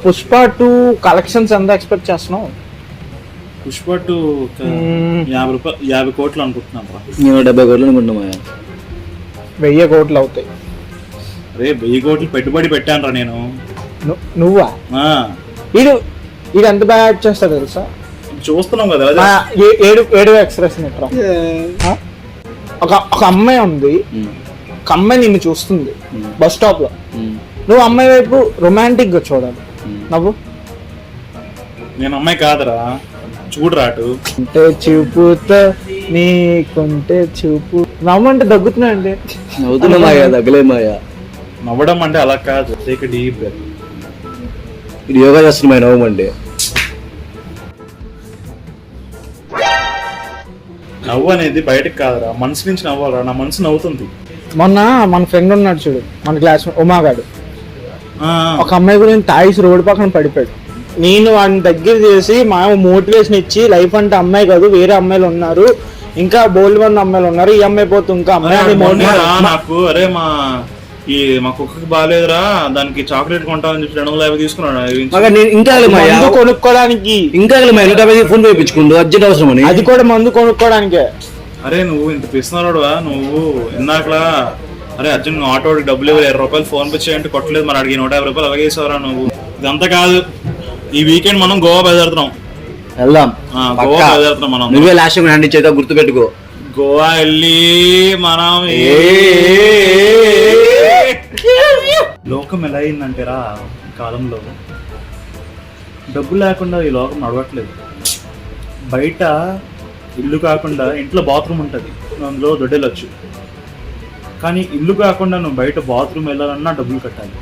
Pushpa 2 collections ఎంత expect చేస్తున్నావు? పుష్ప 2 50 కోట్లు అనుకుంటున్నాను రా. నేను 70 కోట్లు అనుకుంటున్నా. 1000 కోట్లు అవుతాయి. అరే 1000 కోట్లు పెట్టుబడి పెట్టాను రా నేను. నువ్వా? వీడు ఎంత బాగా యాక్ట్ చేస్తాడు తెలుసా? చూస్తున్నాం కదా. ఏడు ఎక్స్ప్రెషన్ ఒక అమ్మాయి ఉంది, ఒక అమ్మాయి నిన్ను చూస్తుంది బస్ స్టాప్ లో, నువ్వు అమ్మాయి వైపు రొమాంటిక్ గా చూడాలి. నవ్వు. నేను అమ్మాయి కాదురా, చూడరా అటు. అంటే చూపుతో నీకుంటే చూపు. నవ్వంటే దగ్గుతున్నాయండి. నవ్వుతున్నా మాయా, దగ్గలే మాయా. నవ్వడం అంటే అలా కాదు, టేక్ డీప్ బ్రెత్. ఇది యోగా చేస్తున్నాయి నవ్వమంటే. నవ్వు అనేది బయటకు కాదురా, మనసు నుంచి నవ్వాలరా. నా మనసు నవ్వుతుంది. మొన్న మన ఫ్రెండ్ ఉన్నాడు చూడు, మన క్లాస్ ఉమాగాడు, ఒక అమ్మాయి గురించి తాయిసి రోడ్డు పక్కన పడిపోయాడు. నేను వాడిని దగ్గర చేసి మా మోటివేషన్ ఇచ్చి, లైఫ్ అంటే అమ్మాయి కాదు, వేరే అమ్మాయిలు ఉన్నారు, ఇంకా బోల్డ్ మంది అమ్మాయిలు ఉన్నారు, ఈ అమ్మాయి పోతే ఇంకా అమ్మాయి. నాకు అరే మా కుక్కకి బాగాలేదురా, దానికి చాక్లెట్ కొంటామని చెప్పి 250 తీసుకున్నాడు. ఇంకా కొనుక్కోడానికి ఇంకా ఫోన్ వేయించుకుంటూ అర్జెంట్ అవసరం అని, అది కూడా మందు కొనుక్కోడానికే. అరే నువ్వు ఇంత పిస్తున్నాడువా నువ్వు. ఇందాకలా అరే అర్జున్ ఆటో డబ్బులు 20 రూపాయలు ఫోన్ పే చేయంటే కొట్టలేదు, మరి అడిగి 150 రూపాయలు అలాగే వేసావరా నువ్వు. ఇదంతా కాదు, ఈ వీకెండ్ మనం గోవా బయలుదేరుతున్నాం. వెళ్దాం. గోవా బయలుదేరుతున్నాం మనం. నువ్వే లాస్ట్ టైం హ్యాండ్ ఇచ్చేదా గుర్తు పెట్టుకో. గోవా వెళ్ళి మనం లోకం ఎలా అయిందంటేరా, ఈ కాలంలో డబ్బు లేకుండా ఈ లోకం నడవట్లేదు. బయట ఇల్లు కాకుండా ఇంట్లో బాత్రూమ్ ఉంటుంది, అందులో దొడ్డెళ్ళొచ్చు. కానీ ఇల్లు కాకుండా నువ్వు బయట బాత్రూమ్ వెళ్ళాలన్నా డబ్బులు కట్టాలి.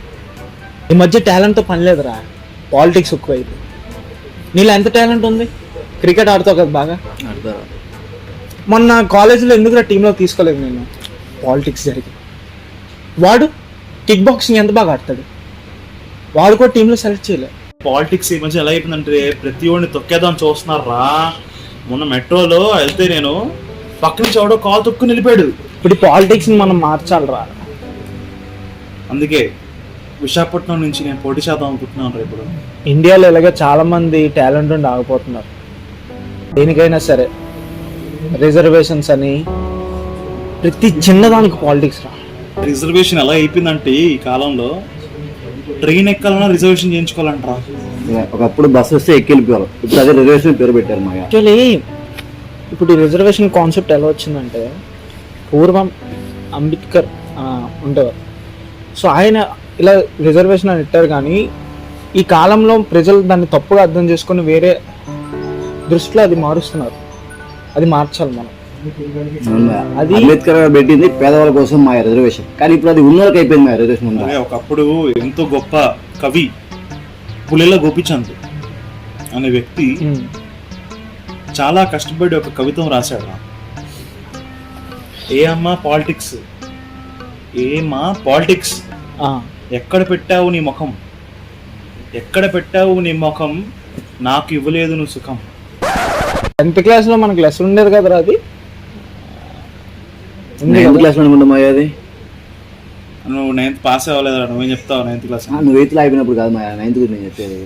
ఈ మధ్య టాలెంట్తో పని లేదురా, పాలిటిక్స్ ఎక్కువైపు. నీలో ఎంత టాలెంట్ ఉంది? క్రికెట్ ఆడుతావు కదా బాగా. మొన్న కాలేజీలో ఎందుకురా టీంలో తీసుకోలేదు నేను, పాలిటిక్స్ జరిగి. వాడు కిక్ బాక్సింగ్ ఎంత బాగా ఆడతాడు, వాడు కూడా టీంలో సెలెక్ట్ చేయలేదు. పాలిటిక్స్ ఈ మధ్య ఎలా అయిపోయిందంటే ప్రతి ఒడిని తొక్కేద్దాం చూస్తున్నారు రా. మొన్న మెట్రోలో వెళ్తే నేను పక్కన చూడో కాలు తొక్కు నిలిపాడు. ఇప్పుడు పాలిటిక్స్ మనం మార్చాలరా. అందుకే విశాఖపట్నం నుంచి నేను పోటీ చేద్దాం అనుకుంటున్నాను రా. ఇప్పుడు ఇండియాలో ఇలాగే చాలా మంది టాలెంట్ ఉండి ఆగిపోతున్నారు. దేనికైనా సరే రిజర్వేషన్స్ అని, ప్రతి చిన్నదానికి పాలిటిక్స్ రా. రిజర్వేషన్ ఎలా అయిపోయిందంటే ఈ కాలంలో ట్రైన్ ఎక్కాలన్నా రిజర్వేషన్ చేయించుకోవాలంటారా. ఒకప్పుడు బస్సు వస్తే ఎక్కి వెళ్ళిపోయారు, ఇప్పుడు అదే రిజర్వేషన్ పేరు పెట్టారు. యాక్చువల్లీ ఇప్పుడు ఈ రిజర్వేషన్ కాన్సెప్ట్ ఎలా వచ్చిందంటే, పూర్వం అంబేద్కర్ ఉండేవారు. సో ఆయన ఇలా రిజర్వేషన్ అని పెట్టారు, కానీ ఈ కాలంలో ప్రజలు దాన్ని తప్పుగా అర్థం చేసుకొని వేరే దృష్టిలో అది మారుస్తున్నారు. అది మార్చాలి మనం. అది అంబేద్కర్ పెట్టింది పేదవాళ్ళ కోసం మా రిజర్వేషన్, కానీ ఇప్పుడు అది ఉన్నోళ్ళకి అయిపోయింది మా రిజర్వేషన్. ఒకప్పుడు ఎంతో గొప్ప కవి పుల్లెల గోపిచంద్ అనే వ్యక్తి చాలా కష్టపడి ఒక కవిత్వం రాశాడు. ఏమ్మా పాలిటిక్స్, ఏమా పాలిటిక్స్, ఎక్కడ పెట్టావు నీ ముఖం, ఎక్కడ పెట్టావు నీ ముఖం, నాకు ఇవ్వలేదు నువ్వు సుఖం. 10th క్లాస్లో మనకు లెసన్ ఉండేది కదరా. అది 9th క్లాస్లో అనుకుంటామా? అది నువ్వు 9th పాస్ అవ్వలేదురా, నువ్వేం చెప్తావు 9th క్లాస్? నువ్వు 8th అయిపోయినప్పుడు కాదు మా 9th గురించి నేను చెప్పేది.